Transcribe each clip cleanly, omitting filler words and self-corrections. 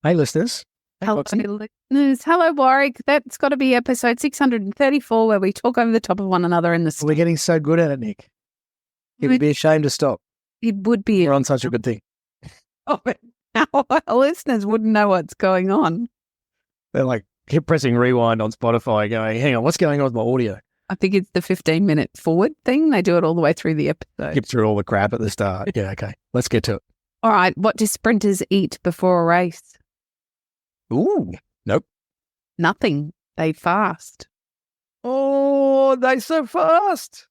Hey, listeners. Hey, Hello, Foxy. listeners. Hello, Warwick. That's got to be episode 634 where we talk over the top of one another in the We're getting so good at it, Nick. It would be a shame to stop. It would be. We're on such a good thing. Oh, but now our listeners wouldn't know what's going on. They're like, keep pressing rewind on Spotify going, hang on, what's going on with my audio? I think it's the 15-minute forward thing. They do it all the way through the episode. Skip through all the crap at the start. Yeah, okay. Let's get to it. All right. What do sprinters eat before a race? Ooh, nope. Nothing. They fast. Oh, they're so fast.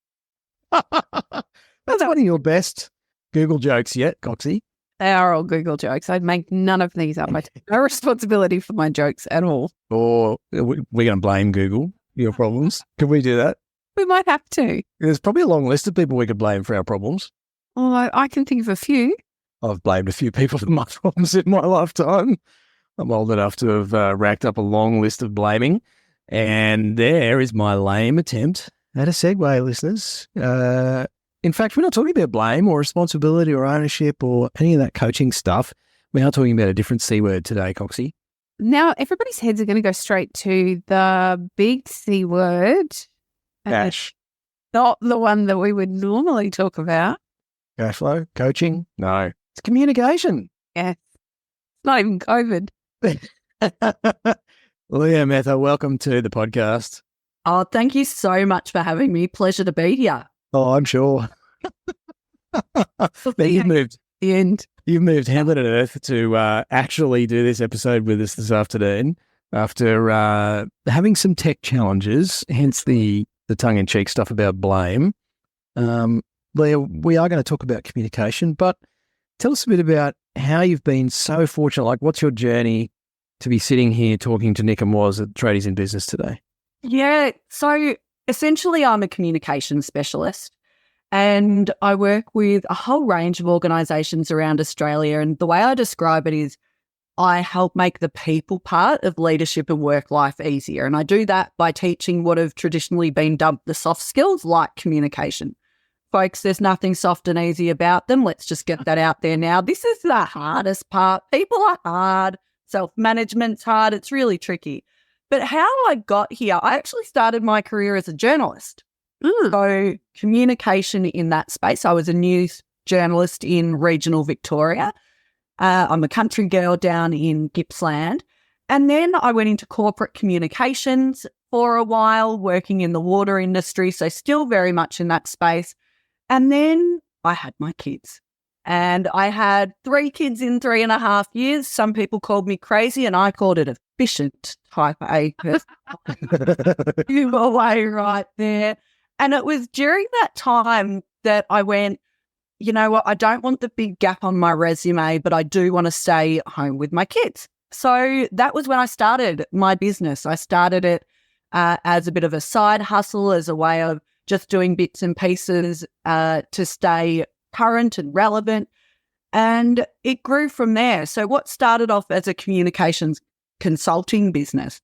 That's one of your best Google jokes yet, Coxie. They are all Google jokes. I'd make none of these up. I take no responsibility for my jokes at all. Or we're going to blame Google, your problems. Can we do that? We might have to. There's probably a long list of people we could blame for our problems. Well, I can think of a few. I've blamed a few people for my problems in my lifetime. I'm old enough to have racked up a long list of blaming. And there is my lame attempt at a segue, listeners. In fact, we're not talking about blame or responsibility or ownership or any of that coaching stuff. We are talking about a different C word today, Coxie. Now, everybody's heads are going to go straight to the big C word. Cash. Not the one that we would normally talk about. Cash flow? Coaching? No. It's communication. Yeah. It's not even COVID. Leah Mether, welcome to the podcast. Oh, thank you so much for having me. Pleasure to be here. Oh, I'm sure. You've moved heaven and earth to actually do this episode with us this afternoon after having some tech challenges, hence the tongue-in-cheek stuff about blame. Leah, we are going to talk about communication, but tell us a bit about how you've been so fortunate. Like, what's your journey to be sitting here talking to Nick and Waz at Tradies in Business today? Yeah, so essentially I'm a communication specialist and I work with a whole range of organisations around Australia, and the way I describe it is I help make the people part of leadership and work life easier, and I do that by teaching what have traditionally been dubbed the soft skills like communication. Folks, there's nothing soft and easy about them. Let's just get that out there now. This is the hardest part. People are hard. Self-management's hard. It's really tricky. But how I got here, I actually started my career as a journalist. So communication in that space. I was a news journalist in regional Victoria. I'm a country girl down in Gippsland. And then I went into corporate communications for a while, working in the water industry. So still very much in that space. And then I had my kids. And I had 3 kids in 3.5 years. Some people called me crazy and I called it efficient type A personality. You were way right there. And it was during that time that I went, you know what, I don't want the big gap on my resume, but I do want to stay home with my kids. So that was when I started my business. I started it as a bit of a side hustle, as a way of just doing bits and pieces to stay current and relevant. And it grew from there. So what started off as a communications consulting business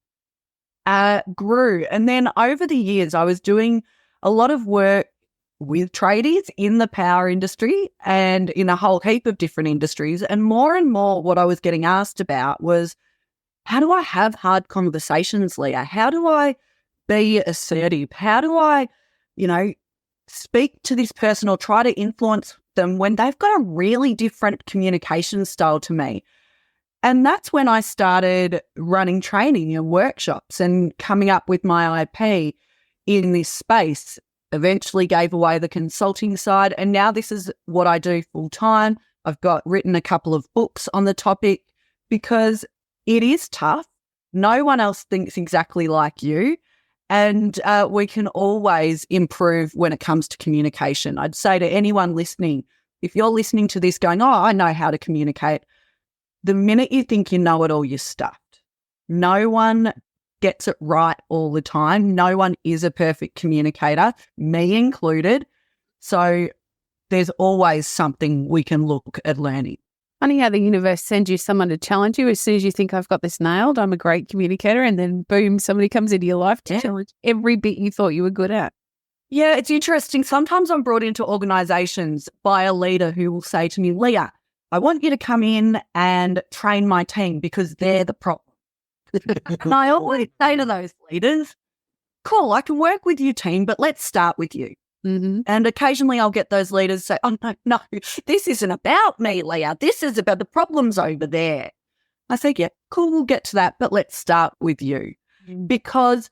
grew. And then over the years, I was doing a lot of work with tradies in the power industry and in a whole heap of different industries. And more what I was getting asked about was, how do I have hard conversations, Leah? How do I be assertive? How do I, speak to this person or try to influence them when they've got a really different communication style to me? And that's when I started running training and workshops and coming up with my IP in this space. Eventually gave away the consulting side, and now this is what I do full time. I've written a couple of books on the topic because it is tough. No one else thinks exactly like you. And we can always improve when it comes to communication. I'd say to anyone listening, if you're listening to this going, oh, I know how to communicate, the minute you think you know it all, you're stuffed. No one gets it right all the time. No one is a perfect communicator, me included. So there's always something we can look at learning. Funny how the universe sends you someone to challenge you. As soon as you think, I've got this nailed, I'm a great communicator, and then boom, somebody comes into your life to challenge every bit you thought you were good at. Yeah, it's interesting. Sometimes I'm brought into organisations by a leader who will say to me, Leah, I want you to come in and train my team because they're the problem. And I always say to those leaders, cool, I can work with you, team, but let's start with you. Mm-hmm. And occasionally I'll get those leaders say, oh, no, this isn't about me, Leah. This is about the problems over there. I say, yeah, cool, we'll get to that, but let's start with you. Because,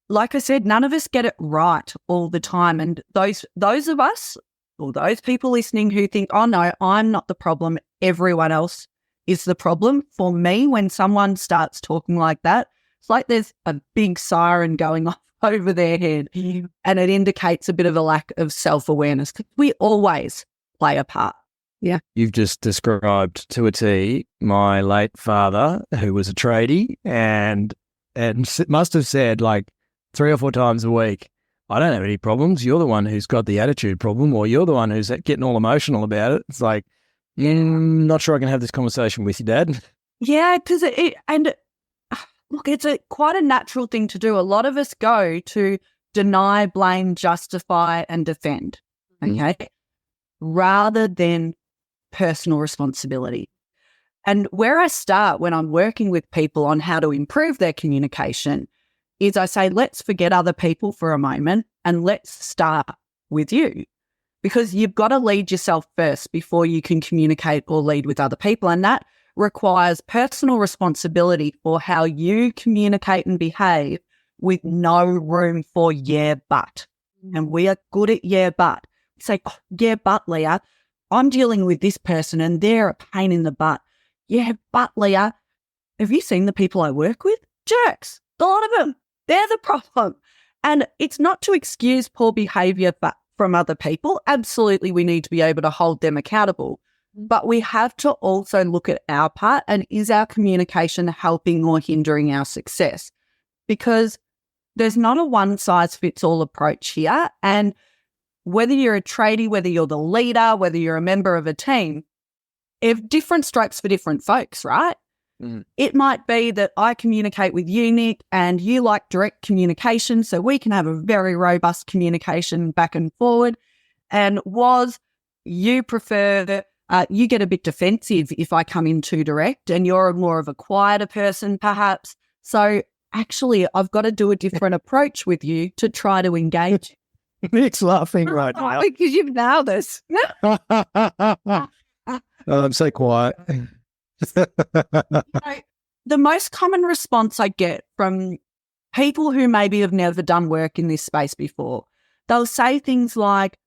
like I said, none of us get it right all the time. And those of us, or those people listening who think, oh, no, I'm not the problem, everyone else is the problem. For me, when someone starts talking like that, it's like there's a big siren going off over their head, and it indicates a bit of a lack of self-awareness. We always play a part. Yeah. You've just described to a T my late father, who was a tradie, and must have said like 3 or 4 times a week, I don't have any problems. You're the one who's got the attitude problem, or you're the one who's getting all emotional about it. It's like, not sure I can have this conversation with you, Dad. Yeah, because look, it's quite a natural thing to do. A lot of us go to deny, blame, justify, and defend, okay, rather than personal responsibility. And where I start when I'm working with people on how to improve their communication is I say, let's forget other people for a moment and let's start with you, because you've got to lead yourself first before you can communicate or lead with other people. And that requires personal responsibility for how you communicate and behave with no room for yeah, but. And we are good at yeah, but. We say, oh, yeah, but Leah, I'm dealing with this person and they're a pain in the butt. Yeah, but Leah, have you seen the people I work with? Jerks. A lot of them. They're the problem. And it's not to excuse poor behaviour from other people. Absolutely, we need to be able to hold them accountable. But we have to also look at our part, and is our communication helping or hindering our success? Because there's not a one-size-fits-all approach here. And whether you're a tradie, whether you're the leader, whether you're a member of a team, if different strokes for different folks, right? It might be that I communicate with you, Nick, and you like direct communication, so we can have a very robust communication back and forward. And Waz, you prefer you get a bit defensive if I come in too direct, and you're more of a quieter person perhaps. So actually, I've got to do a different approach with you to try to engage. Nick's laughing right now. Because you've nailed this. I'm so quiet. The most common response I get from people who maybe have never done work in this space before, they'll say things like,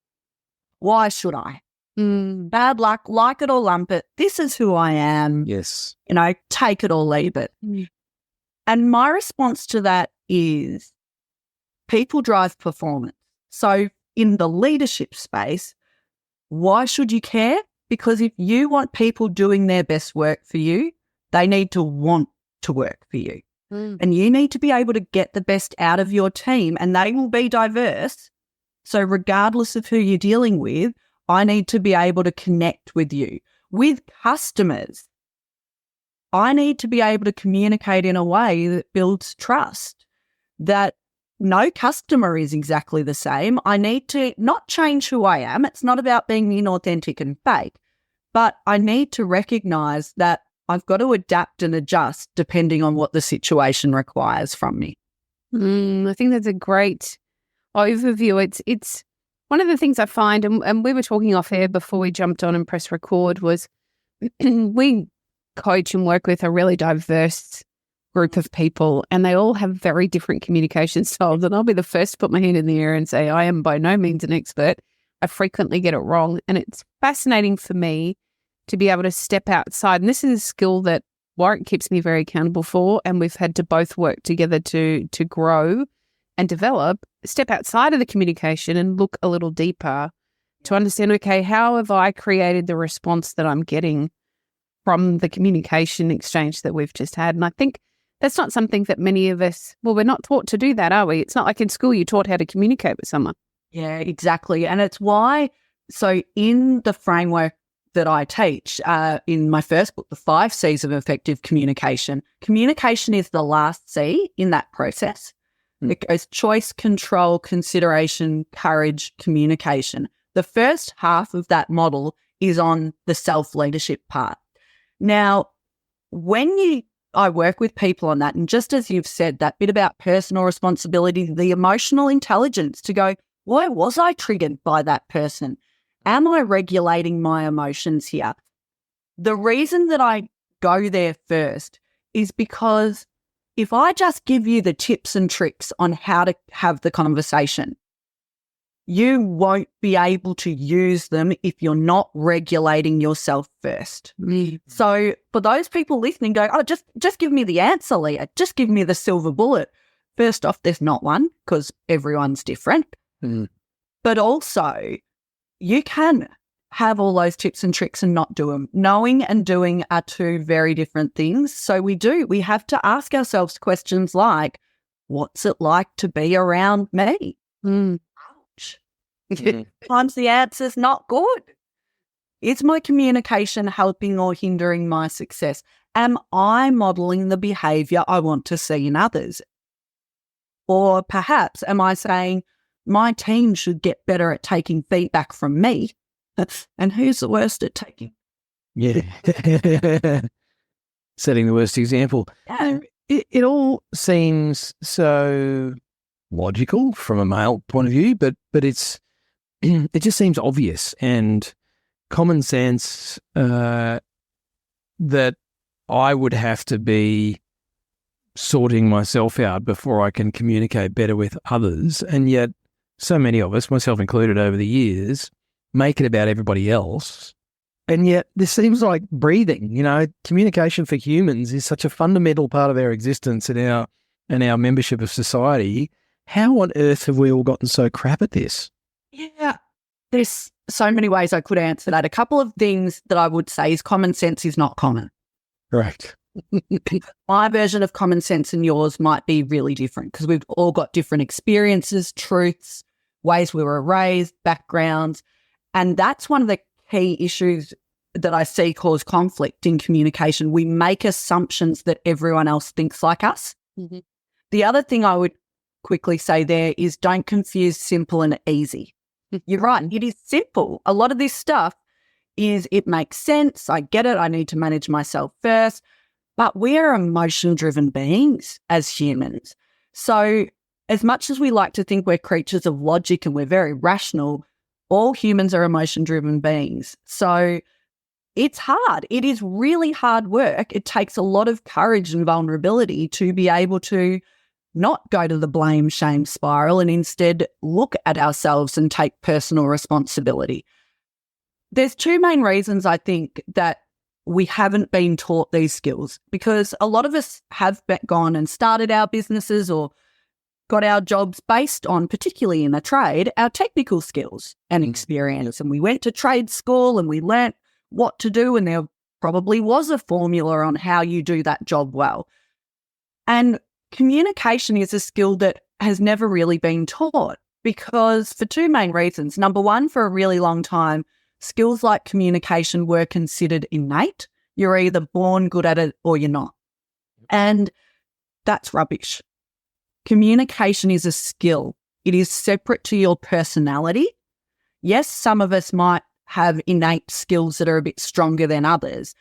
why should I? Bad luck, like it or lump it. This is who I am. Yes. Take it or leave it. And my response to that is people drive performance. So in the leadership space, why should you care? Because if you want people doing their best work for you, they need to want to work for you. And you need to be able to get the best out of your team, and they will be diverse. So regardless of who you're dealing with, I need to be able to connect with you. With customers, I need to be able to communicate in a way that builds trust, that no customer is exactly the same. I need to not change who I am. It's not about being inauthentic and fake, but I need to recognize that I've got to adapt and adjust depending on what the situation requires from me. I think that's a great overview. It's one of the things I find, and we were talking off air before we jumped on and press record, was we coach and work with a really diverse group of people, and they all have very different communication styles. And I'll be the first to put my hand in the air and say I am by no means an expert. I frequently get it wrong, and it's fascinating for me to be able to step outside. And this is a skill that Warwick keeps me very accountable for, and we've had to both work together to grow and develop, step outside of the communication and look a little deeper to understand, okay, how have I created the response that I'm getting from the communication exchange that we've just had? And I think that's not something that many of us, we're not taught to do that, are we? It's not like in school you're taught how to communicate with someone. Yeah, exactly. And it's why, so in the framework that I teach in my first book, The 5 C's of Effective Communication, communication is the last C in that process. It goes choice, control, consideration, courage, communication. The first half of that model is on the self-leadership part. Now, when I work with people on that, and just as you've said, that bit about personal responsibility, the emotional intelligence to go, why was I triggered by that person? Am I regulating my emotions here? The reason that I go there first is because if I just give you the tips and tricks on how to have the conversation, you won't be able to use them if you're not regulating yourself first. So for those people listening, go, oh, just give me the answer, Leah. Just give me the silver bullet. First off, there's not one because everyone's different. But also, you can have all those tips and tricks and not do them. Knowing and doing are two very different things. So we have to ask ourselves questions like, what's it like to be around me? Ouch. Sometimes the answer's not good. Is my communication helping or hindering my success? Am I modelling the behaviour I want to see in others? Or perhaps am I saying my team should get better at taking feedback from me? And who's the worst at taking? Yeah. Setting the worst example. Yeah. It all seems so logical from a male point of view, but it's it just seems obvious and common sense that I would have to be sorting myself out before I can communicate better with others. And yet so many of us, myself included over the years, make it about everybody else. And yet this seems like breathing, communication for humans is such a fundamental part of our existence and our membership of society. How on earth have we all gotten so crap at this? Yeah, there's so many ways I could answer that. A couple of things that I would say is common sense is not common. Correct. My version of common sense and yours might be really different because we've all got different experiences, truths, ways we were raised, backgrounds. And that's one of the key issues that I see cause conflict in communication. We make assumptions that everyone else thinks like us. The other thing I would quickly say there is don't confuse simple and easy. You're right. It is simple. A lot of this stuff it makes sense. I get it. I need to manage myself first. But we are emotion-driven beings as humans. So as much as we like to think we're creatures of logic and we're very rational, all humans are emotion-driven beings. So it's hard. It is really hard work. It takes a lot of courage and vulnerability to be able to not go to the blame, shame spiral and instead look at ourselves and take personal responsibility. There's two main reasons I think that we haven't been taught these skills, because a lot of us have gone and started our businesses or got our jobs based on, particularly in a trade, our technical skills and experience. And we went to trade school and we learnt what to do, and there probably was a formula on how you do that job well. And communication is a skill that has never really been taught because for two main reasons. Number one, for a really long time, skills like communication were considered innate. You're either born good at it or you're not. And that's rubbish. Communication is a skill. It is separate to your personality. Yes, some of us might have innate skills that are a bit stronger than others,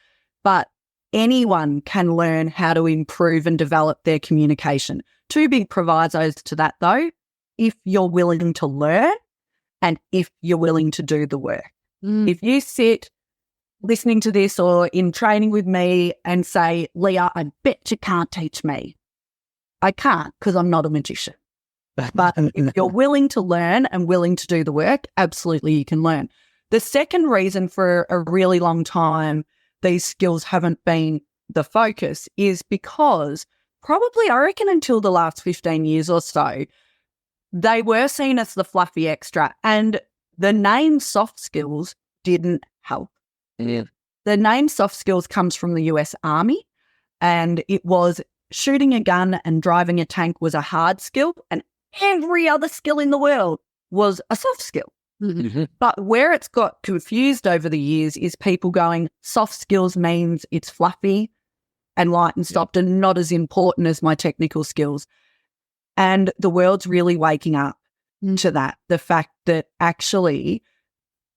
but anyone can learn how to improve and develop their communication. Two big provisos to that, though, if you're willing to learn and if you're willing to do the work. If you sit listening to this or in training with me and say, Leah, I bet you can't teach me. I can't because I'm not a magician. But if you're willing to learn and willing to do the work, absolutely you can learn. The second reason for a really long time these skills haven't been the focus is because probably, I reckon, until the last 15 years or so, they were seen as the fluffy extra, and the name soft skills didn't help. Yeah. The name soft skills comes from the US Army, and it was shooting a gun and driving a tank was a hard skill, and every other skill in the world was a soft skill. But where it's got confused over the years is people going, soft skills means it's fluffy and light and soft and not as important as my technical skills. And the world's really waking up to that, the fact that actually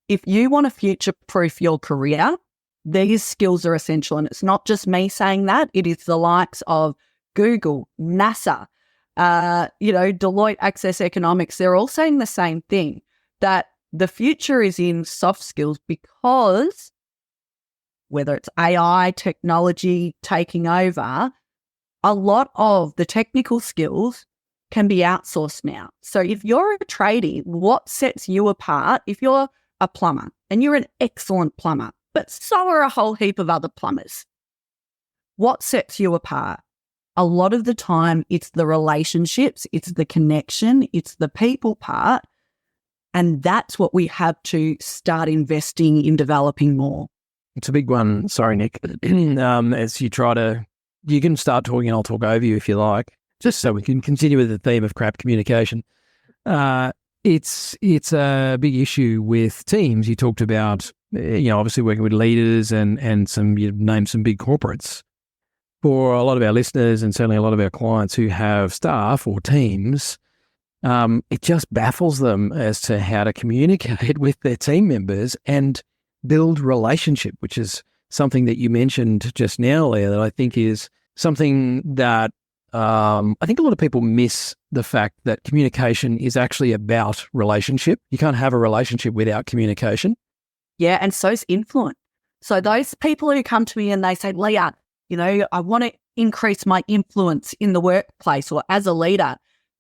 if you want to future-proof your career, these skills are essential. And it's not just me saying that. It is the likes of Google, NASA, Deloitte Access Economics. They're all saying the same thing, that the future is in soft skills, because whether it's AI, technology taking over, a lot of the technical skills can be outsourced now. So if you're a tradie, what sets you apart? If you're a plumber and you're an excellent plumber, but so are a whole heap of other plumbers, what sets you apart? A lot of the time, it's the relationships, it's the connection, it's the people part. And that's what we have to start investing in developing more. It's a big one. Sorry, Nick. As you you can start talking and I'll talk over you if you like, just so we can continue with the theme of crap communication. It's a big issue with teams. You talked about, obviously working with leaders and you named some big corporates. For a lot of our listeners and certainly a lot of our clients who have staff or teams, it just baffles them as to how to communicate with their team members and build relationship, which is something that you mentioned just now, Leah, that I think is something that I think a lot of people miss, the fact that communication is actually about relationship. You can't have a relationship without communication. Yeah, and so's influence. So those people who come to me and they say, Leah, I want to increase my influence in the workplace or as a leader,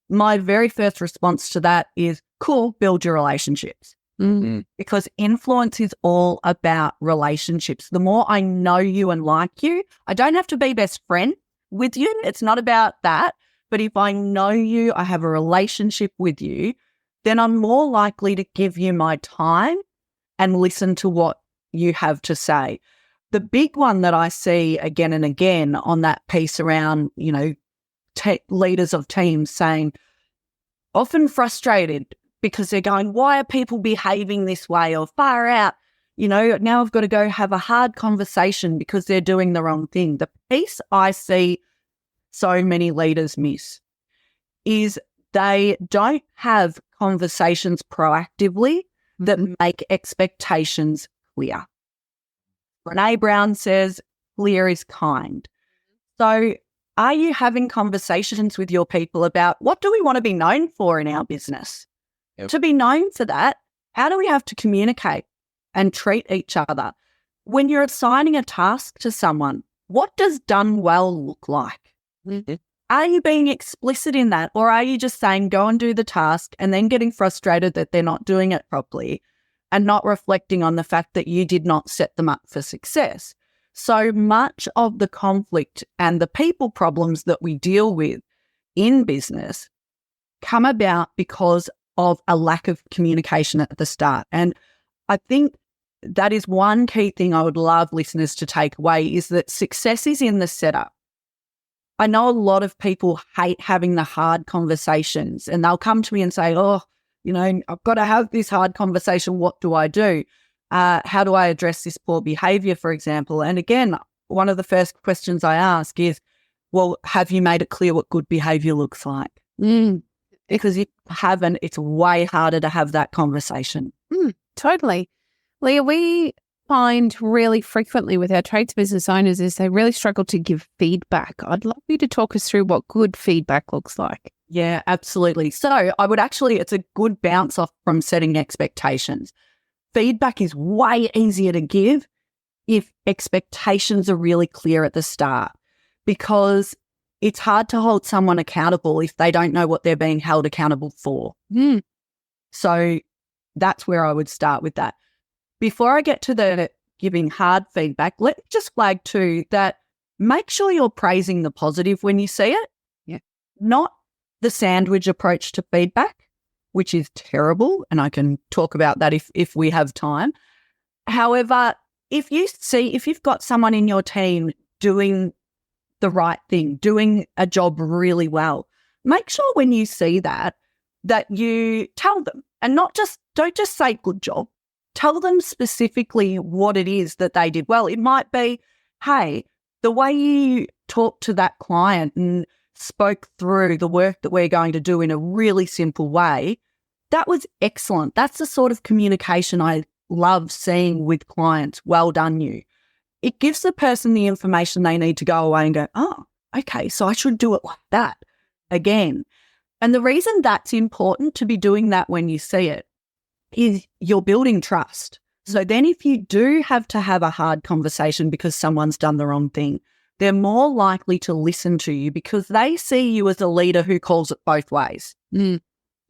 my very first response to that is, cool, build your relationships. Mm. Because influence is all about relationships. The more I know you and like you, I don't have to be best friend with you. It's not about that. But if I know you, I have a relationship with you, then I'm more likely to give you my time and listen to what you have to say. The big one that I see again and again on that piece around, leaders of teams saying, often frustrated because they're going, why are people behaving this way, or far out, now I've got to go have a hard conversation because they're doing the wrong thing. The piece I see so many leaders miss is they don't have conversations proactively that make expectations clear. Brene Brown says, clear is kind. So are you having conversations with your people about what do we want to be known for in our business? Yep. To be known for that, how do we have to communicate and treat each other? When you're assigning a task to someone, what does done well look like? Mm-hmm. Are you being explicit in that, or are you just saying go and do the task and then getting frustrated that they're not doing it properly and not reflecting on the fact that you did not set them up for success? So much of the conflict and the people problems that we deal with in business come about because of a lack of communication at the start. And I think that is one key thing I would love listeners to take away, is that success is in the setup. I know a lot of people hate having the hard conversations, and they'll come to me and say, I've got to have this hard conversation. What do I do? How do I address this poor behavior, for example? And again, one of the first questions I ask is, well, have you made it clear what good behavior looks like? Because if you haven't, it's way harder to have that conversation. Totally. Leah, we find really frequently with our trades business owners is they really struggle to give feedback. I'd love you to talk us through what good feedback looks like. Yeah, absolutely. So I would it's a good bounce off from setting expectations. Feedback is way easier to give if expectations are really clear at the start, because it's hard to hold someone accountable if they don't know what they're being held accountable for. So that's where I would start with that. Before I get to the giving hard feedback, let me just flag too that make sure you're praising the positive when you see it. Yeah. Not the sandwich approach to feedback, which is terrible, and I can talk about that if we have time. However, if you've got someone in your team doing the right thing, doing a job really well, make sure when you see that you tell them, and don't just say good job. Tell them specifically what it is that they did well. It might be, hey, the way you talked to that client and spoke through the work that we're going to do in a really simple way, that was excellent. That's the sort of communication I love seeing with clients, well done you. It gives the person the information they need to go away and go, oh, okay, so I should do it like that again. And the reason that's important to be doing that when you see it is you're building trust. So then if you do have to have a hard conversation because someone's done the wrong thing, they're more likely to listen to you because they see you as a leader who calls it both ways.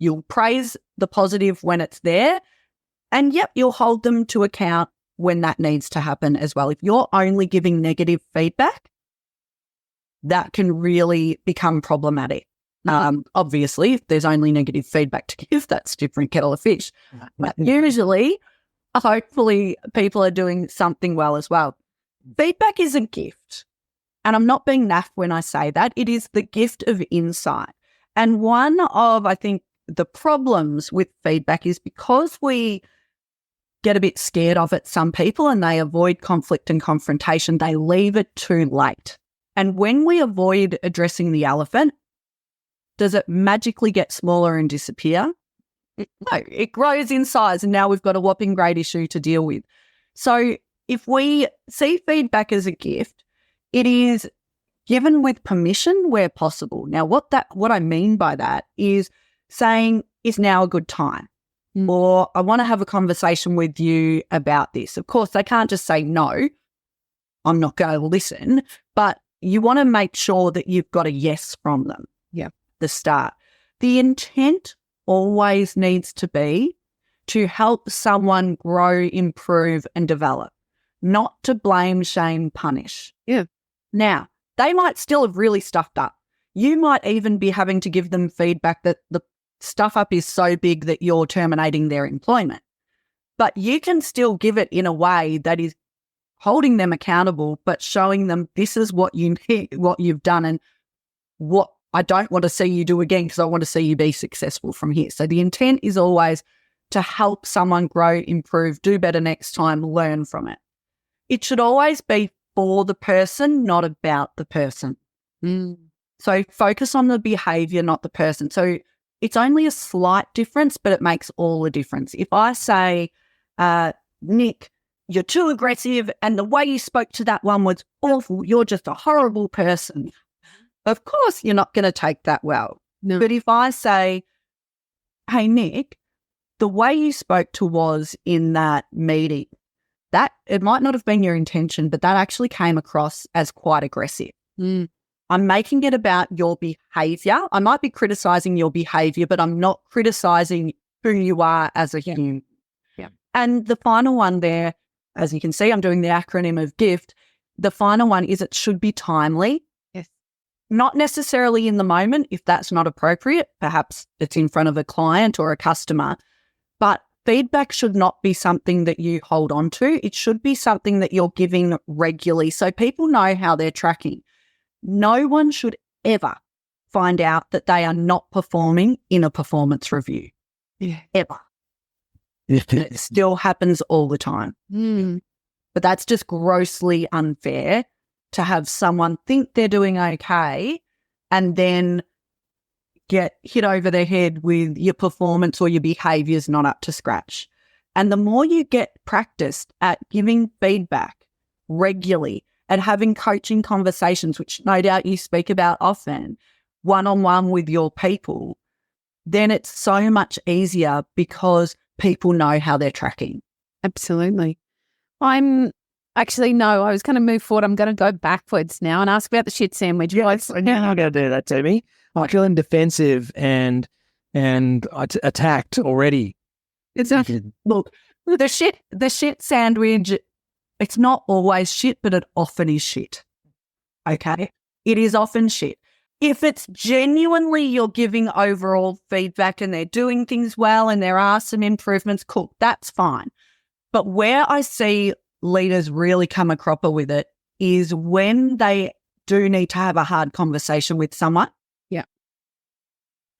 You'll praise the positive when it's there, and yep, you'll hold them to account when that needs to happen as well. If you're only giving negative feedback, that can really become problematic. Obviously, if there's only negative feedback to give, that's a different kettle of fish. But usually, hopefully, people are doing something well as well. Feedback is a gift. And I'm not being naff when I say that. It is the gift of insight. And one of, I think, the problems with feedback is because we get a bit scared of it, some people, and they avoid conflict and confrontation, they leave it too late. And when we avoid addressing the elephant, does it magically get smaller and disappear? No, it grows in size, and now we've got a whopping great issue to deal with. So if we see feedback as a gift, it is given with permission where possible. Now, what I mean by that is saying, is now a good time? Or I want to have a conversation with you about this. Of course, they can't just say, no, I'm not going to listen, but you want to make sure that you've got a yes from them. Yeah. The start. The intent always needs to be to help someone grow, improve, and develop, not to blame, shame, punish. Yeah. Now, they might still have really stuffed up. You might even be having to give them feedback that the stuff up is so big that you're terminating their employment. But you can still give it in a way that is holding them accountable, but showing them this is what you need, what you've done, and what I don't want to see you do again because I want to see you be successful from here. So the intent is always to help someone grow, improve, do better next time, learn from it. It should always be for the person, not about the person. So focus on the behavior, not the person. So it's only a slight difference, but it makes all the difference. If I say, Nick, you're too aggressive and the way you spoke to that one was awful, you're just a horrible person. Of course, you're not going to take that well. No. But if I say, hey, Nick, the way you spoke to Waz in that meeting, that it might not have been your intention, but that actually came across as quite aggressive. I'm making it about your behavior. I might be criticizing your behavior, but I'm not criticizing who you are as a human. Yeah. And the final one there, as you can see, I'm doing the acronym of GIFT. The final one is it should be timely. Yes. Not necessarily in the moment, if that's not appropriate. Perhaps it's in front of a client or a customer. But feedback should not be something that you hold on to. It should be something that you're giving regularly so people know how they're tracking. No one should ever find out that they are not performing in a performance review. Yeah. Ever. It still happens all the time. But that's just grossly unfair to have someone think they're doing okay and then get hit over their head with your performance or your behaviour's not up to scratch. And the more you get practiced at giving feedback regularly, and having coaching conversations, which no doubt you speak about often, one-on-one with your people, then it's so much easier because people know how they're tracking. Absolutely. I was going to move forward. I'm going to go backwards now and ask about the shit sandwich. Yes, I'm going to do that to me. I'm feeling defensive and attacked already. Look, the shit sandwich, it's not always shit, but it often is shit. Okay? It is often shit. If it's genuinely you're giving overall feedback and they're doing things well and there are some improvements, cool, that's fine. But where I see leaders really come a cropper with it is when they do need to have a hard conversation with someone. Yeah.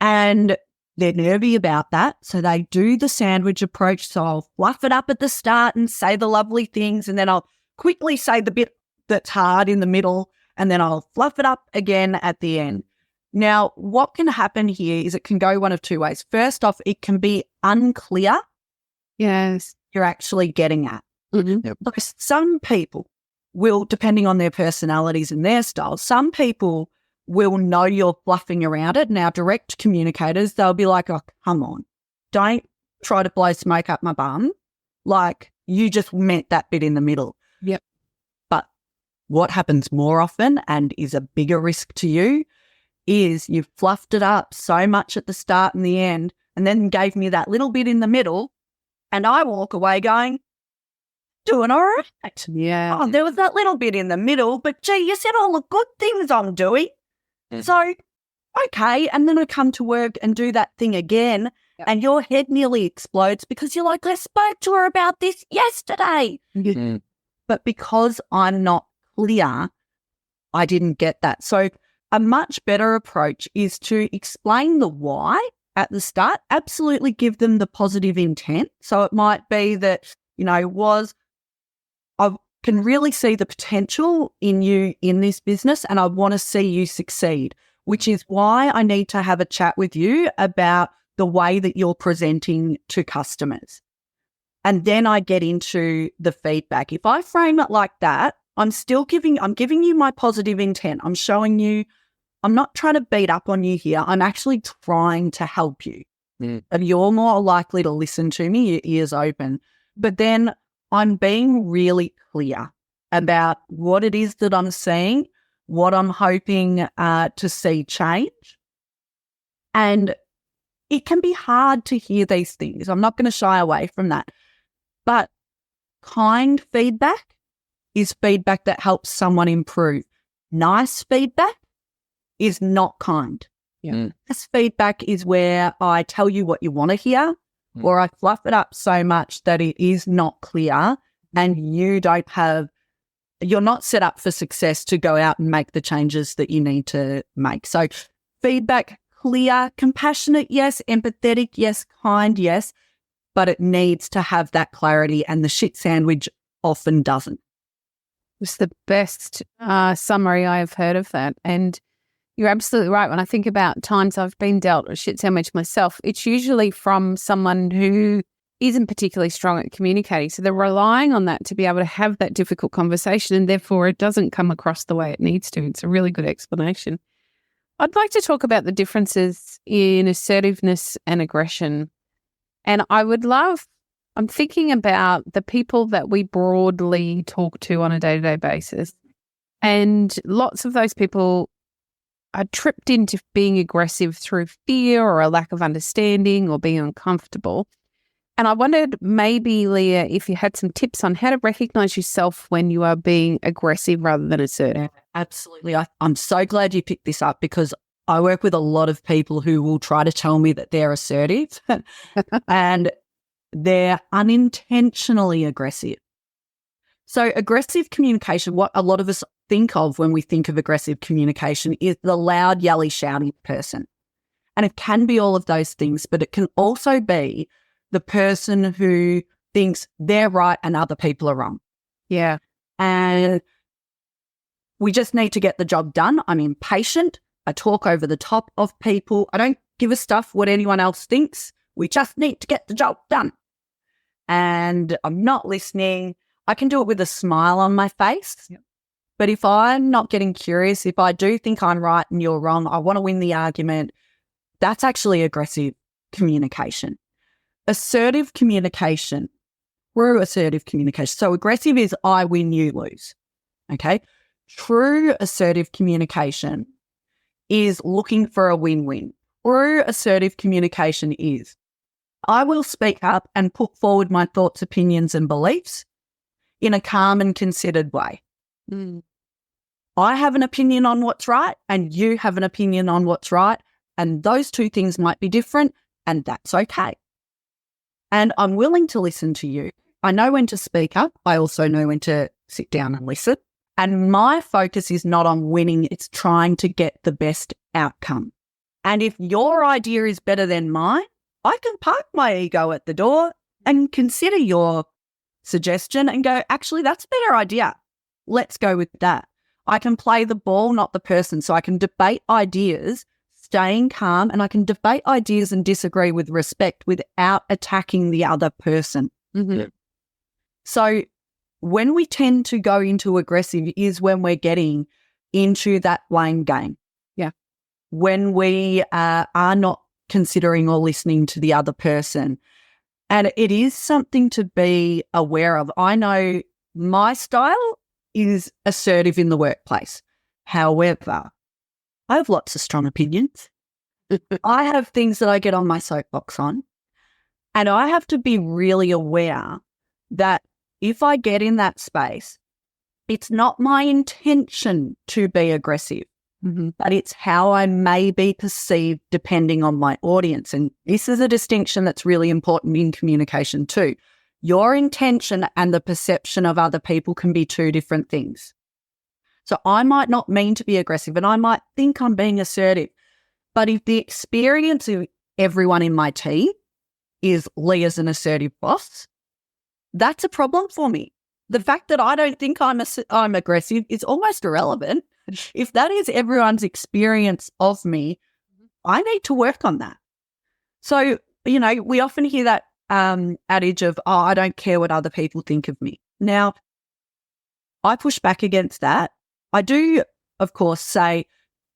And they're nervy about that. So they do the sandwich approach. So I'll fluff it up at the start and say the lovely things. And then I'll quickly say the bit that's hard in the middle. And then I'll fluff it up again at the end. Now, what can happen here is it can go one of two ways. First off, it can be unclear. Yes. you're actually getting at. Mhm. Yep. Like some people will, depending on their personalities and their styles, some people will know you're fluffing around it. Now, direct communicators, they'll be like, oh, come on, don't try to blow smoke up my bum. Like, you just meant that bit in the middle. Yep. But what happens more often and is a bigger risk to you is you've fluffed it up so much at the start and the end and then gave me that little bit in the middle, and I walk away going, doing all right. Yeah. Oh, there was that little bit in the middle, but gee, you said all the good things I'm doing. So, okay. And then I come to work and do that thing again, and your head nearly explodes because you're like, I spoke to her about this yesterday. Mm. But because I'm not clear, I didn't get that. So a much better approach is to explain the why at the start. Absolutely give them the positive intent. So it might be that, I can really see the potential in you in this business and I want to see you succeed, which is why I need to have a chat with you about the way that you're presenting to customers. And then I get into the feedback. If I frame it like that, I'm giving you my positive intent. I'm showing you, I'm not trying to beat up on you here. I'm actually trying to help you. Mm. And you're more likely to listen to me, your ears open. But then I'm being really clear about what it is that I'm seeing, what I'm hoping to see change. And it can be hard to hear these things. I'm not going to shy away from that. But kind feedback is feedback that helps someone improve. Nice feedback is not kind. Yeah. Mm. This feedback is where I tell you what you want to hear, or I fluff it up so much that it is not clear and you're not set up for success to go out and make the changes that you need to make. So feedback, clear, compassionate, yes, empathetic, yes, kind, yes, but it needs to have that clarity, and the shit sandwich often doesn't. It's the best summary I've heard of that. And you're absolutely right. When I think about times I've been dealt a shit sandwich myself, it's usually from someone who isn't particularly strong at communicating. So they're relying on that to be able to have that difficult conversation, and therefore it doesn't come across the way it needs to. It's a really good explanation. I'd like to talk about the differences in assertiveness and aggression. And I'm thinking about the people that we broadly talk to on a day-to-day basis. And lots of those people are tripped into being aggressive through fear or a lack of understanding or being uncomfortable. And I wondered maybe, Leah, if you had some tips on how to recognize yourself when you are being aggressive rather than assertive. Absolutely. I'm so glad you picked this up because I work with a lot of people who will try to tell me that they're assertive and they're unintentionally aggressive. So aggressive communication, what a lot of us think of when we think of aggressive communication is the loud, yelly, shouty person. And it can be all of those things, but it can also be the person who thinks they're right and other people are wrong. Yeah. And we just need to get the job done. I'm impatient. I talk over the top of people. I don't give a stuff what anyone else thinks. We just need to get the job done. And I'm not listening. I can do it with a smile on my face. Yep. But if I'm not getting curious, if I do think I'm right and you're wrong, I want to win the argument, that's actually aggressive communication. Assertive communication, true assertive communication. So aggressive is I win, you lose. Okay. True assertive communication is looking for a win-win. True assertive communication is I will speak up and put forward my thoughts, opinions, and beliefs in a calm and considered way. Mm. I have an opinion on what's right and you have an opinion on what's right, and those two things might be different, and that's okay. And I'm willing to listen to you. I know when to speak up. I also know when to sit down and listen. And my focus is not on winning. It's trying to get the best outcome. And if your idea is better than mine, I can park my ego at the door and consider your suggestion and go, actually, that's a better idea. Let's go with that. I can play the ball, not the person. So I can debate ideas, staying calm, and I can debate ideas and disagree with respect without attacking the other person. Mm-hmm. Yeah. So when we tend to go into aggressive is when we're getting into that blame game. Yeah. When we are not considering or listening to the other person. And it is something to be aware of. I know my style is assertive in the workplace. However, I have lots of strong opinions. I have things that I get on my soapbox on. And I have to be really aware that if I get in that space, it's not my intention to be aggressive, but it's how I may be perceived depending on my audience. And this is a distinction that's really important in communication too. Your intention and the perception of other people can be two different things. So I might not mean to be aggressive and I might think I'm being assertive, but if the experience of everyone in my team is Leah's an assertive boss, that's a problem for me. The fact that I don't think I'm aggressive is almost irrelevant. If that is everyone's experience of me, I need to work on that. So, we often hear that adage of, oh, I don't care what other people think of me. Now, I push back against that. I do, of course, say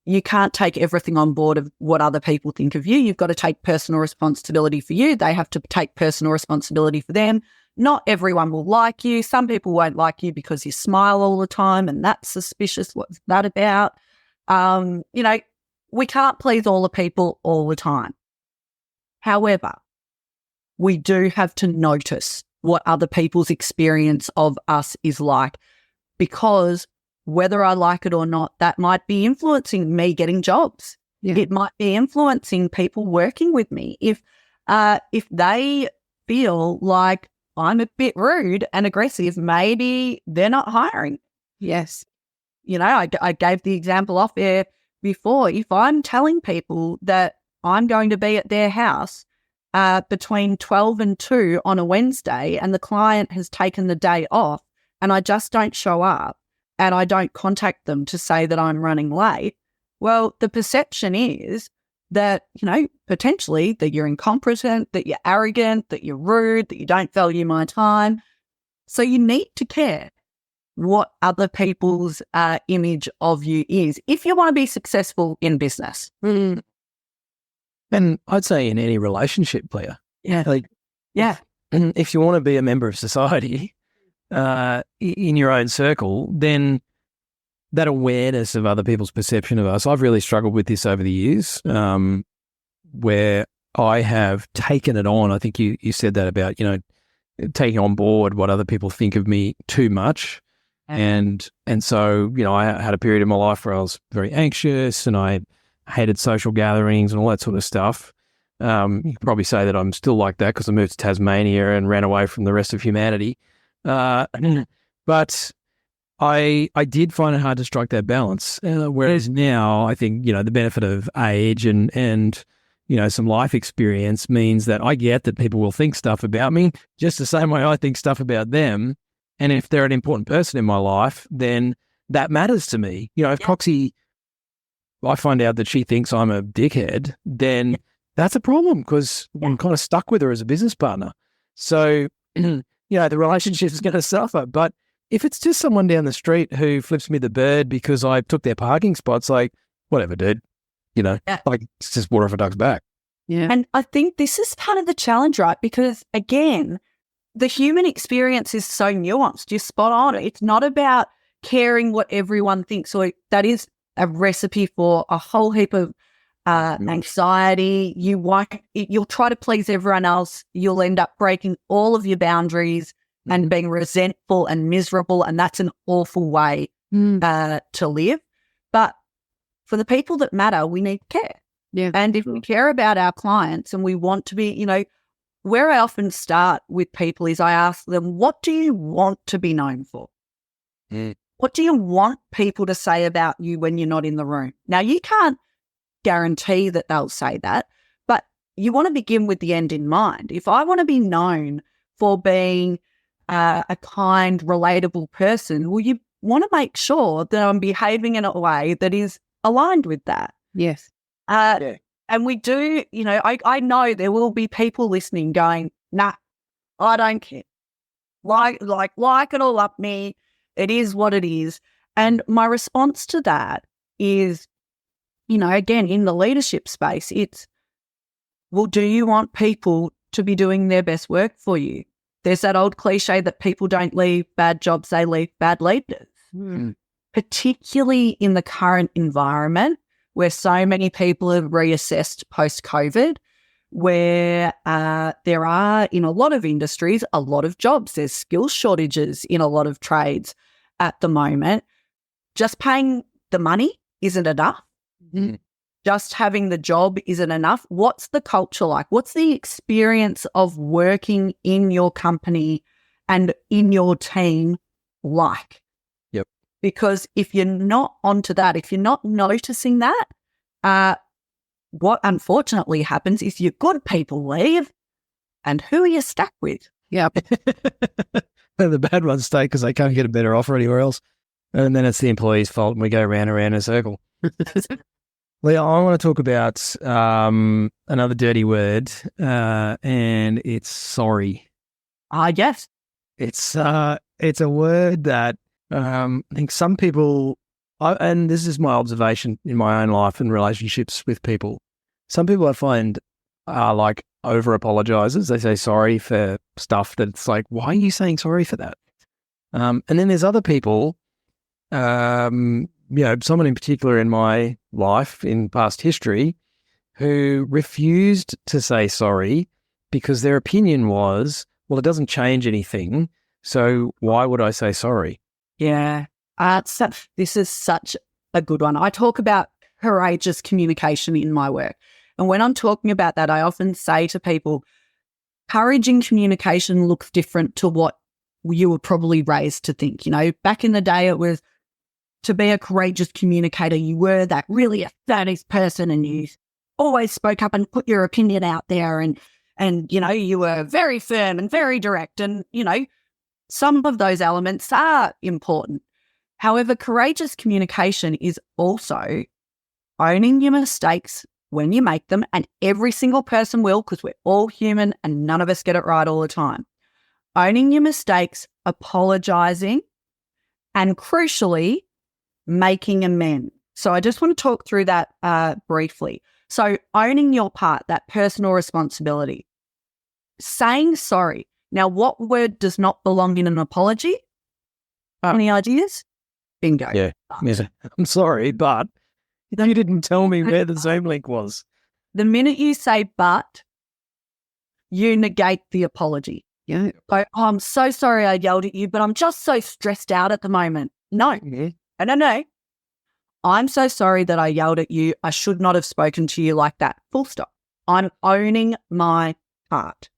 you can't take everything on board of what other people think of you. You've got to take personal responsibility for you. They have to take personal responsibility for them. Not everyone will like you. Some people won't like you because you smile all the time and that's suspicious. What's that about? We can't please all the people all the time. However, we do have to notice what other people's experience of us is like, because whether I like it or not, that might be influencing me getting jobs. Yeah. It might be influencing people working with me. If they feel like I'm a bit rude and aggressive, maybe they're not hiring. Yes. I gave the example off air before. If I'm telling people that I'm going to be at their house between 12 and 2 on a Wednesday and the client has taken the day off and I just don't show up and I don't contact them to say that I'm running late, well, the perception is that, potentially that you're incompetent, that you're arrogant, that you're rude, that you don't value my time. So you need to care what other people's image of you is if you want to be successful in business. And I'd say in any relationship, Leah. Yeah. If you want to be a member of society in your own circle, then that awareness of other people's perception of us, I've really struggled with this over the years, where I have taken it on. I think you said that about, taking on board what other people think of me too much. And so, I had a period in my life where I was very anxious and I hated social gatherings and all that sort of stuff. You could probably say that I'm still like that because I moved to Tasmania and ran away from the rest of humanity. But I did find it hard to strike that balance. Whereas now I think, the benefit of age and some life experience means that I get that people will think stuff about me just the same way I think stuff about them. And if they're an important person in my life, then that matters to me. If Coxie, I find out that she thinks I'm a dickhead, then that's a problem because I'm kind of stuck with her as a business partner. So, the relationship is going to suffer. But if it's just someone down the street who flips me the bird because I took their parking spots, like, whatever, dude, like it's just water off a duck's back. Yeah. And I think this is part of the challenge, right? Because again, the human experience is so nuanced. You're spot on. It's not about caring what everyone thinks, or that is a recipe for a whole heap of anxiety. You'll try to please everyone else. You'll end up breaking all of your boundaries and being resentful and miserable. And that's an awful way to live. But for the people that matter, we need to care. Yeah. And if we care about our clients and we want to be, where I often start with people is I ask them, what do you want to be known for? What do you want people to say about you when you're not in the room? Now, you can't guarantee that they'll say that, but you want to begin with the end in mind. If I want to be known for being a kind, relatable person, well, you want to make sure that I'm behaving in a way that is aligned with that. Yes. And we do, I know there will be people listening going, nah, I don't care. like it all up me. It is what it is. And my response to that is, again, in the leadership space, it's, well, do you want people to be doing their best work for you? There's that old cliche that people don't leave bad jobs, they leave bad leaders. Particularly in the current environment where so many people have reassessed post-COVID, where there are, in a lot of industries, a lot of jobs. There's skill shortages in a lot of trades at the moment. Just paying the money isn't enough. Just having the job isn't enough. What's the culture like? What's the experience of working in your company and in your team like? Yep. Because if you're not onto that, if you're not noticing that, what unfortunately happens is your good people leave, and who are you stuck with? Yep. The bad ones stay because they can't get a better offer anywhere else. And then it's the employee's fault and we go round and round in a circle. Leah, I want to talk about another dirty word, and it's sorry. Yes. It's a word that I think some people, and this is my observation in my own life and relationships with people, some people I find are like over-apologizers. They say sorry for stuff that's like, why are you saying sorry for that? And then there's other people, someone in particular in my life, in past history, who refused to say sorry because their opinion was, well, it doesn't change anything, so why would I say sorry? Yeah. This is such a good one. I talk about courageous communication in my work. And when I'm talking about that, I often say to people, courage in communication looks different to what you were probably raised to think. Back in the day, it was to be a courageous communicator, you were that really assertive person and you always spoke up and put your opinion out there and you were very firm and very direct. And, some of those elements are important. However, courageous communication is also owning your mistakes when you make them, and every single person will, because we're all human and none of us get it right all the time. Owning your mistakes, apologizing, and crucially, making amends. So I just want to talk through that briefly. So owning your part, that personal responsibility. Saying sorry. Now, what word does not belong in an apology? Any ideas? Bingo. Yeah. I'm sorry, but you didn't tell me where the Zoom link was. The minute you say but, you negate the apology. Yeah. So, I'm so sorry I yelled at you, but I'm just so stressed out at the moment. No. No. I'm so sorry that I yelled at you. I should not have spoken to you like that. Full stop. I'm owning my part.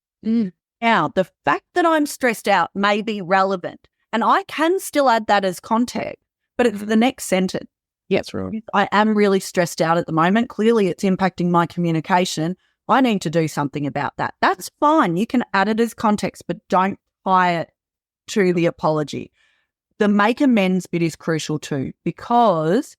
Now, the fact that I'm stressed out may be relevant, and I can still add that as context, but it's the next sentence. Yeah, that's right. I am really stressed out at the moment. Clearly, it's impacting my communication. I need to do something about that. That's fine. You can add it as context, but don't tie it to the apology. The make amends bit is crucial too, because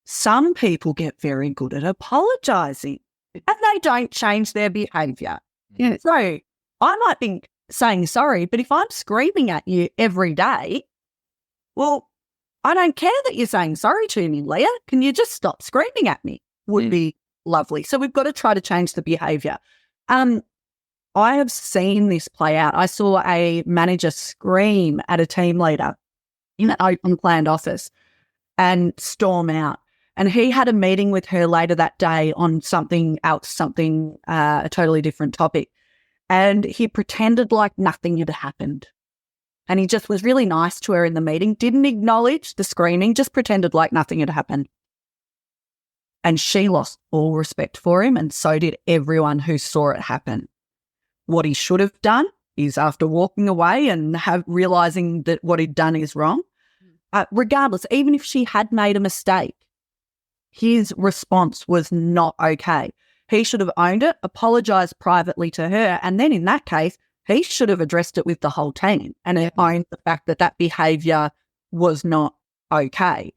some people get very good at apologizing and they don't change their behavior. Yeah. So I might be saying sorry, but if I'm screaming at you every day, well, I don't care that you're saying sorry to me, Leah. Can you just stop screaming at me? Would be lovely. So we've got to try to change the behavior. I have seen this play out. I saw a manager scream at a team leader in an open planned office and storm out. And he had a meeting with her later that day on something else, a totally different topic. And he pretended like nothing had happened. And he just was really nice to her in the meeting, didn't acknowledge the screaming, just pretended like nothing had happened. And she lost all respect for him, and so did everyone who saw it happen. What he should have done is, after walking away and realising that what he'd done is wrong, regardless, even if she had made a mistake, his response was not okay. He should have owned it, apologised privately to her, and then in that case, he should have addressed it with the whole team and owned the fact that that behaviour was not okay.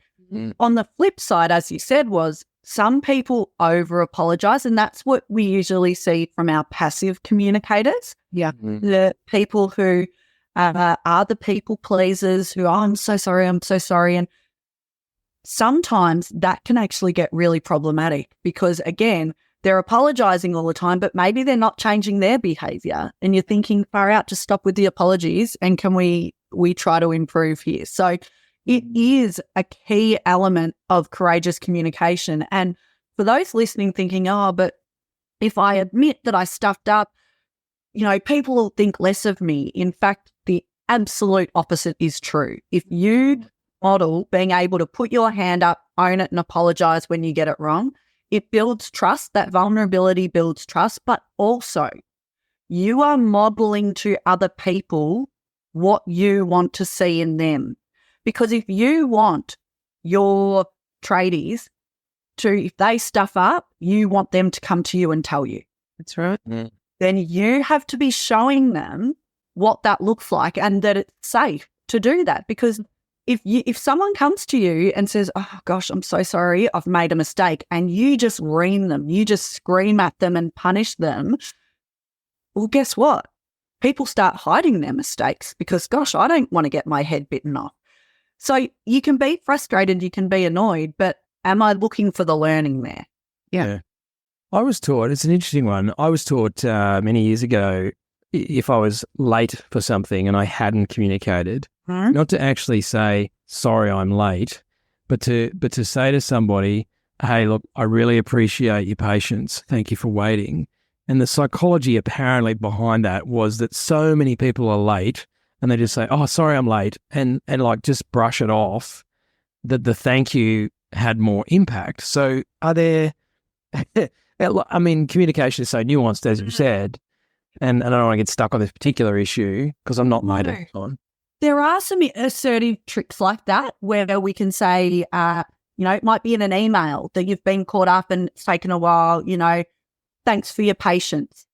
On the flip side, as you said, was some people over-apologise, and that's what we usually see from our passive communicators. Yeah. The people who are the people pleasers who, I'm so sorry. And sometimes that can actually get really problematic because, again, they're apologizing all the time, but maybe they're not changing their behavior. And you're thinking, far out, just stop with the apologies. And can we try to improve here? So it is a key element of courageous communication. And for those listening thinking, oh, but if I admit that I stuffed up, people will think less of me. In fact, the absolute opposite is true. If you model being able to put your hand up, own it, and apologize when you get it wrong, it builds trust. That vulnerability builds trust, but also you are modeling to other people what you want to see in them. Because if you want your tradies to, if they stuff up, you want them to come to you and tell you. That's right. Mm. Then you have to be showing them what that looks like and that it's safe to do that. Because if someone comes to you and says, oh gosh, I'm so sorry, I've made a mistake, and you just ream them, you just scream at them and punish them, well, guess what? People start hiding their mistakes because, gosh, I don't want to get my head bitten off. So you can be frustrated, you can be annoyed, but am I looking for the learning there? Yeah. I was taught, it's an interesting one, I was taught many years ago, if I was late for something and I hadn't communicated, not to actually say, sorry, I'm late, but to say to somebody, hey, look, I really appreciate your patience. Thank you for waiting. And the psychology apparently behind that was that so many people are late and they just say, oh, sorry, I'm late, and like just brush it off, that the thank you had more impact. So are there, I mean, communication is so nuanced, as you said, and I don't want to get stuck on this particular issue because I'm not late on. There are some assertive tricks like that where we can say, it might be in an email that you've been caught up and it's taken a while, thanks for your patience.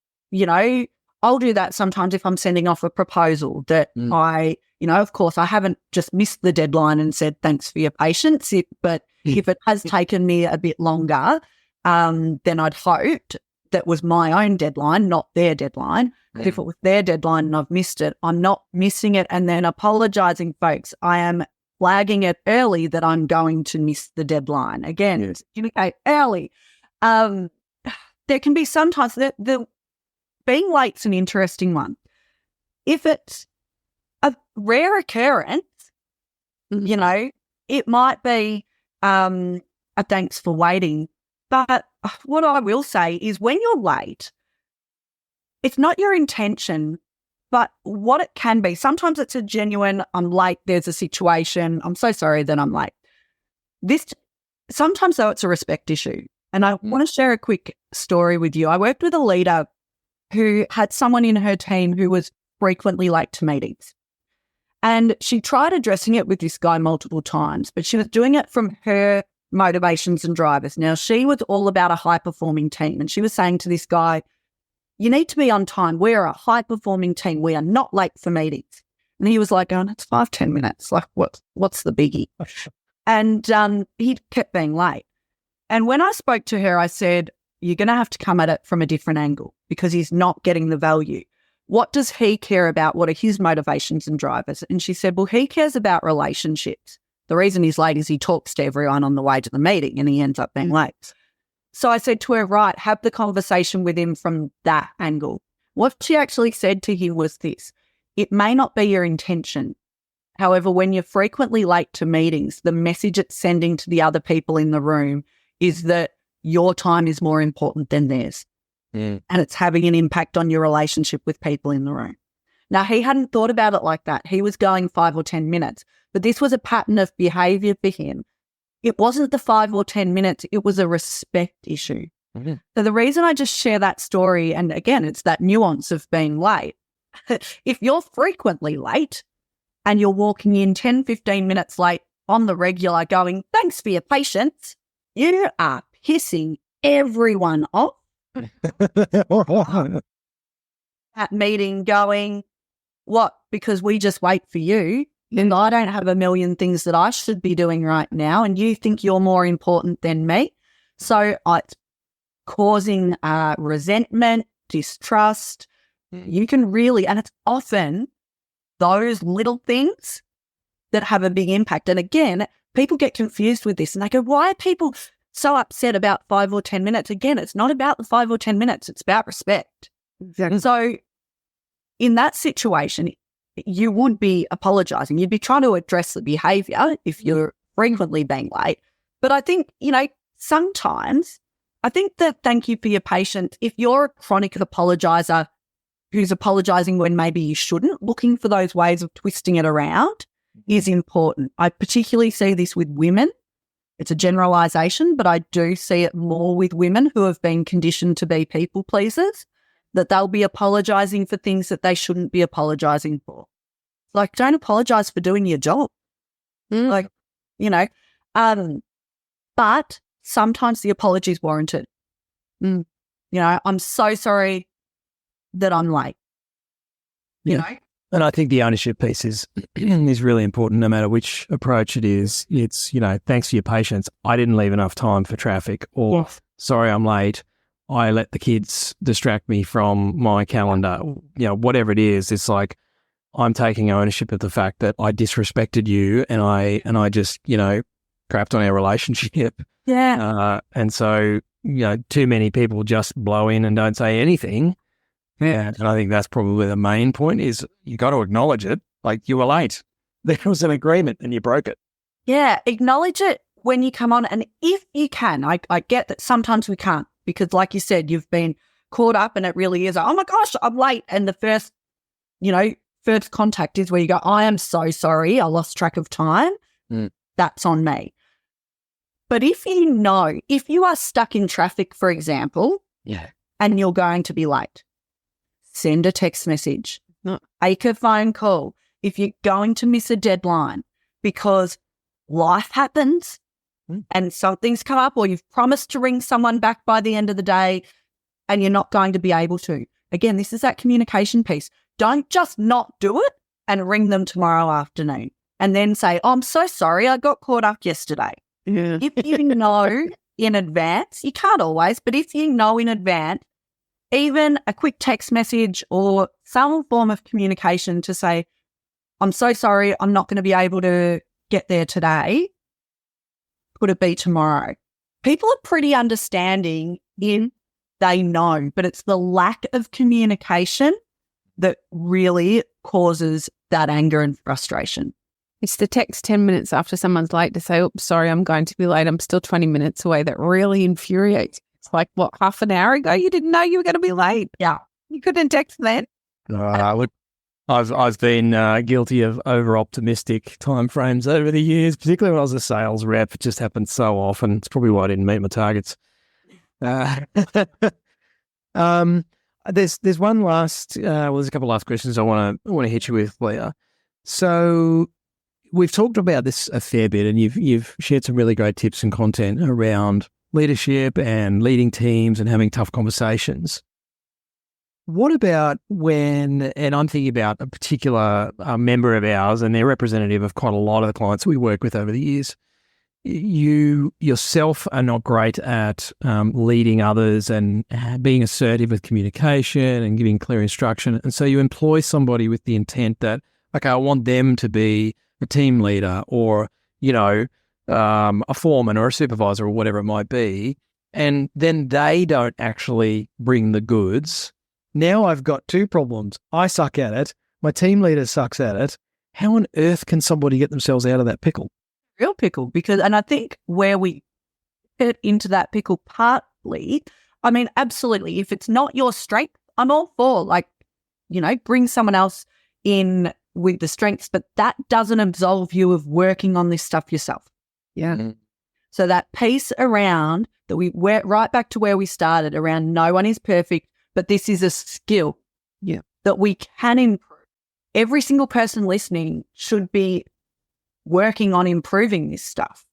I'll do that sometimes if I'm sending off a proposal that of course I haven't just missed the deadline and said, thanks for your patience. But if it has taken me a bit longer, then I'd hoped that was my own deadline, not their deadline. But if it was their deadline and I've missed it, I'm not missing it and then apologizing, folks. I am flagging it early that I'm going to miss the deadline. Again, communicate early. There can be sometimes the being late's an interesting one. If it's a rare occurrence, it might be a thanks for waiting. But what I will say is when you're late, it's not your intention, but what it can be. Sometimes it's a genuine, I'm late, there's a situation, I'm so sorry that I'm late. Sometimes, though, it's a respect issue. And I want to share a quick story with you. I worked with a leader who had someone in her team who was frequently late to meetings. And she tried addressing it with this guy multiple times, but she was doing it from her motivations and drivers. Now, she was all about a high-performing team, and she was saying to this guy, you need to be on time. We're a high-performing team. We are not late for meetings. And he was like, oh, it's 5-10 minutes. Like, what's the biggie? And he kept being late. And when I spoke to her, I said, you're going to have to come at it from a different angle because he's not getting the value. What does he care about? What are his motivations and drivers? And she said, well, he cares about relationships. The reason he's late is he talks to everyone on the way to the meeting and he ends up being late. So I said to her, right, have the conversation with him from that angle. What she actually said to him was this: it may not be your intention. However, when you're frequently late to meetings, the message it's sending to the other people in the room is that your time is more important than theirs. And it's having an impact on your relationship with people in the room. Now, he hadn't thought about it like that. He was going 5 or 10 minutes, but this was a pattern of behavior for him. It wasn't the 5 or 10 minutes. It was a respect issue. So the reason I just share that story, and again, it's that nuance of being late. If you're frequently late and you're walking in 10, 15 minutes late on the regular going, thanks for your patience, you are pissing everyone off. That meeting going, what? Because we just wait for you. And I don't have a million things that I should be doing right now. And you think you're more important than me. So it's causing resentment, distrust. You can really, and it's often those little things that have a big impact. And again, people get confused with this and they go, why are people so upset about 5 or 10 minutes? Again, it's not about the 5 or 10 minutes. It's about respect. Exactly. So in that situation, you would be apologising. You'd be trying to address the behaviour if you're frequently being late. But I think, sometimes I think that thank you for your patience. If you're a chronic apologiser who's apologising when maybe you shouldn't, looking for those ways of twisting it around is important. I particularly see this with women. It's a generalisation, but I do see it more with women who have been conditioned to be people pleasers, that they'll be apologising for things that they shouldn't be apologising for. Like, don't apologise for doing your job. But sometimes the apology is warranted. I'm so sorry that I'm late. You know? And I think the ownership piece is really important no matter which approach it is. It's, thanks for your patience. I didn't leave enough time for traffic, or sorry, I'm late. I let the kids distract me from my calendar. Whatever it is, it's like I'm taking ownership of the fact that I disrespected you and I just, crapped on our relationship. Yeah. And so, too many people just blow in and don't say anything. Yeah. And I think that's probably the main point is you got to acknowledge it. Like, you were late. There was an agreement and you broke it. Yeah. Acknowledge it when you come on. And if you can, I get that sometimes we can't because, like you said, you've been caught up and it really is, oh my gosh, I'm late. And the first contact is where you go, I am so sorry. I lost track of time. That's on me. But if you are stuck in traffic, for example, and you're going to be late, send a text message, make a phone call if you're going to miss a deadline, because life happens and something's come up, or you've promised to ring someone back by the end of the day and you're not going to be able to. Again, this is that communication piece. Don't just not do it and ring them tomorrow afternoon and then say, oh, I'm so sorry, I got caught up yesterday. Yeah. If you know in advance, you can't always, but if you know in advance, even a quick text message or some form of communication to say, I'm so sorry, I'm not going to be able to get there today. Could it be tomorrow? People are pretty understanding in they know, but it's the lack of communication that really causes that anger and frustration. It's the text 10 minutes after someone's late to say, oops, sorry, I'm going to be late. I'm still 20 minutes away. That really infuriates. It's like, what, half an hour ago you didn't know you were going to be late? Yeah. You couldn't text then. I've been guilty of over-optimistic timeframes over the years, particularly when I was a sales rep. It just happened so often. It's probably why I didn't meet my targets. There's one last, there's a couple last questions I want to hit you with, Leah. So we've talked about this a fair bit, and you've shared some really great tips and content around leadership and leading teams and having tough conversations. What about when, and I'm thinking about a particular member of ours, and they're representative of quite a lot of the clients we work with over the years. You yourself are not great at leading others and being assertive with communication and giving clear instruction. And so you employ somebody with the intent that, okay, I want them to be a team leader or, a foreman or a supervisor or whatever it might be. And then they don't actually bring the goods. Now I've got two problems. I suck at it. My team leader sucks at it. How on earth can somebody get themselves out of that pickle? Real pickle, and I think where we get into that pickle partly, I mean, absolutely, if it's not your strength, I'm all for, bring someone else in with the strengths, but that doesn't absolve you of working on this stuff yourself. Yeah. Mm-hmm. So that piece around that we went right back to where we started around no one is perfect, but this is a skill that we can improve. Every single person listening should be working on improving this stuff.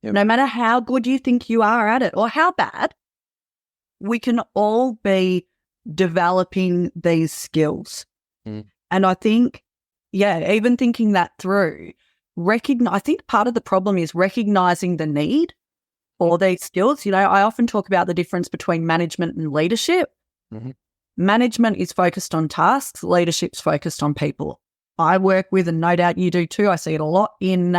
Yep. No matter how good you think you are at it or how bad, we can all be developing these skills. And I think, even thinking that through, I think part of the problem is recognizing the need for these skills. I often talk about the difference between management and leadership. Mm-hmm. Management is focused on tasks, leadership's focused on people. I work with, and no doubt you do too, I see it a lot in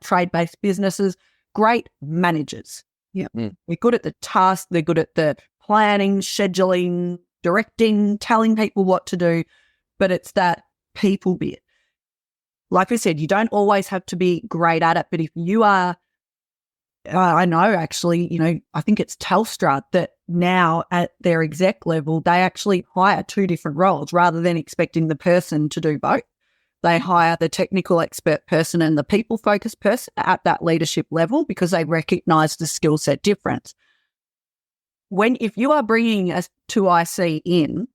trade-based businesses, great managers. Yep. They're good at the task, they're good at the planning, scheduling, directing, telling people what to do, but it's that people bit. Like I said, you don't always have to be great at it, but if you are, I know actually, I think it's Telstra that now at their exec level, they actually hire two different roles rather than expecting the person to do both. They hire the technical expert person and the people-focused person at that leadership level because they recognise the skill set difference. If you are bringing a 2IC in,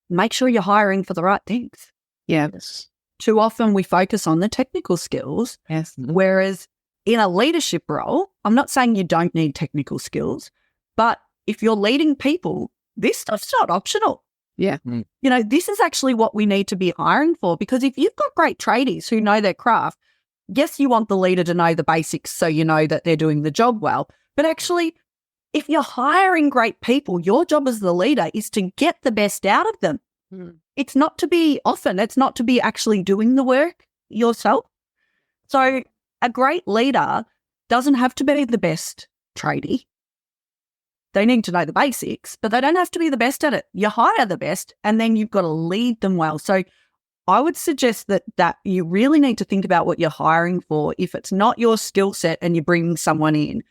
make sure you're hiring for the right things. Yes. Too often we focus on the technical skills, Yes. whereas in a leadership role, I'm not saying you don't need technical skills, but if you're leading people, this stuff's not optional. Yeah. This is actually what we need to be hiring for, because if you've got great tradies who know their craft, yes, you want the leader to know the basics so you know that they're doing the job well. But actually, if you're hiring great people, your job as the leader is to get the best out of them. It's not to be actually doing the work yourself. So a great leader doesn't have to be the best tradie. They need to know the basics, but they don't have to be the best at it. You hire the best and then you've got to lead them well. So I would suggest that you really need to think about what you're hiring for. If it's not your skill set and you're bringing someone in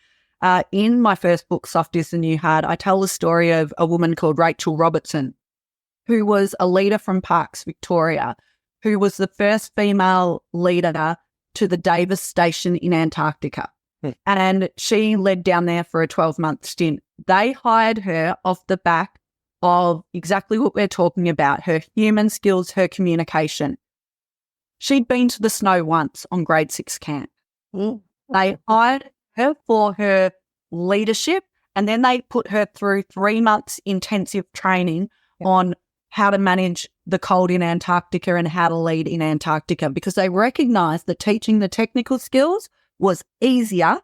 my first book, Soft is the New Hard, I tell the story of a woman called Rachel Robertson, who was a leader from Parkes, Victoria, who was the first female leader to the Davis Station in Antarctica. And she led down there for a 12-month stint. They hired her off the back of exactly what we're talking about, her human skills, her communication. She'd been to the snow once on grade 6 camp. They hired her for her leadership, and then they put her through 3 months intensive training on how to manage the cold in Antarctica and how to lead in Antarctica, because they recognised that teaching the technical skills was easier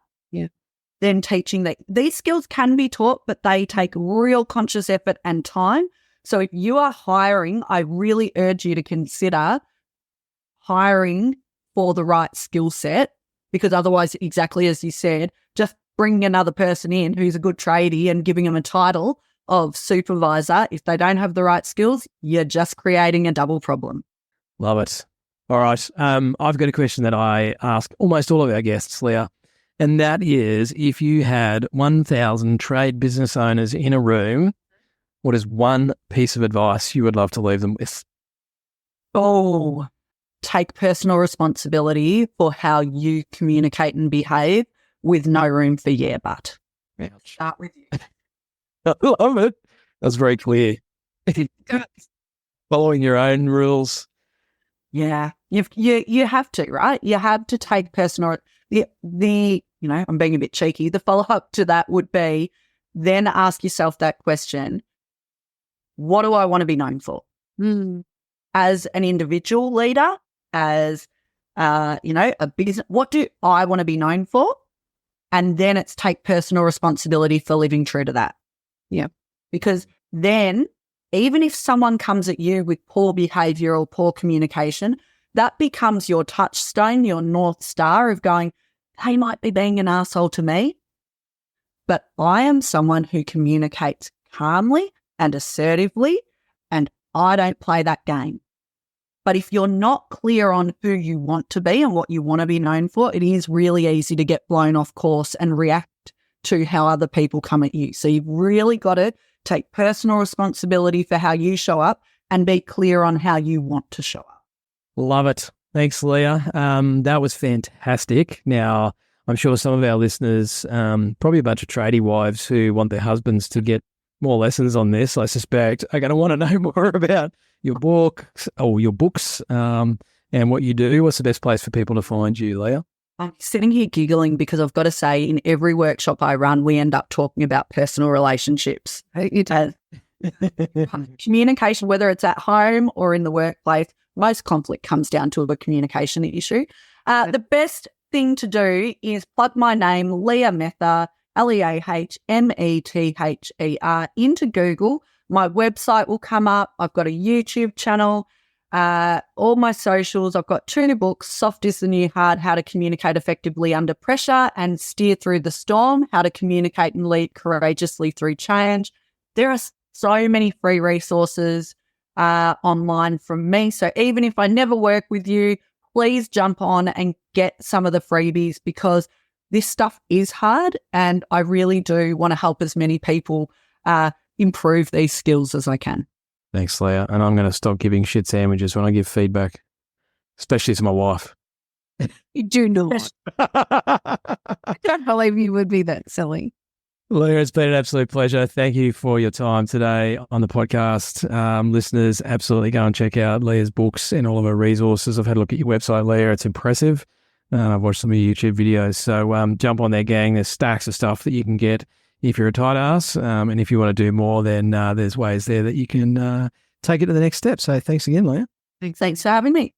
than teaching these skills can be taught, but they take real conscious effort and time. So if you are hiring, I really urge you to consider hiring for the right skill set, because otherwise, exactly as you said, just bringing another person in who's a good tradie and giving them a title of supervisor, if they don't have the right skills, you're just creating a double problem. Love it. All right. I've got a question that I ask almost all of our guests, Leah, and that is, if you had 1,000 trade business owners in a room, what is one piece of advice you would love to leave them with? Oh, take personal responsibility for how you communicate and behave with no room for yeah, but. Start with you. I love it. That's very clear. Following your own rules. Yeah, you have to, right? You have to take personal. I'm being a bit cheeky. The follow up to that would be then ask yourself that question: what do I want to be known for? As an individual leader, as a business, what do I want to be known for? And then it's take personal responsibility for living true to that. Yeah, because then, even if someone comes at you with poor behaviour or poor communication, that becomes your touchstone, your North Star of going, they might be being an asshole to me, but I am someone who communicates calmly and assertively, and I don't play that game. But if you're not clear on who you want to be and what you want to be known for, it is really easy to get blown off course and react to how other people come at you. So you've really got to take personal responsibility for how you show up and be clear on how you want to show up. Love it. Thanks, Leah. That was fantastic. Now, I'm sure some of our listeners, probably a bunch of tradie wives who want their husbands to get more lessons on this, I suspect, are going to want to know more about your book or your books and what you do. What's the best place for people to find you, Leah? I'm sitting here giggling because I've got to say, in every workshop I run, we end up talking about personal relationships. Communication, whether it's at home or in the workplace, most conflict comes down to a communication issue. The best thing to do is plug my name, Leah Mether, LeahMether, into Google. My website will come up. I've got a YouTube channel. All my socials, I've got 2 new books, Soft is the New Hard, How to Communicate Effectively Under Pressure and Steer Through the Storm, How to Communicate and Lead Courageously Through Change. There are so many free resources online from me. So even if I never work with you, please jump on and get some of the freebies, because this stuff is hard and I really do want to help as many people improve these skills as I can. Thanks, Leah. And I'm going to stop giving shit sandwiches when I give feedback, especially to my wife. You do not. I don't believe you would be that silly. Leah, it's been an absolute pleasure. Thank you for your time today on the podcast. Listeners, absolutely go and check out Leah's books and all of her resources. I've had a look at your website, Leah. It's impressive. I've watched some of your YouTube videos. So jump on there, gang. There's stacks of stuff that you can get if you're a tight ass. And if you want to do more, then there's ways there that you can take it to the next step. So thanks again, Leah. Thanks for having me.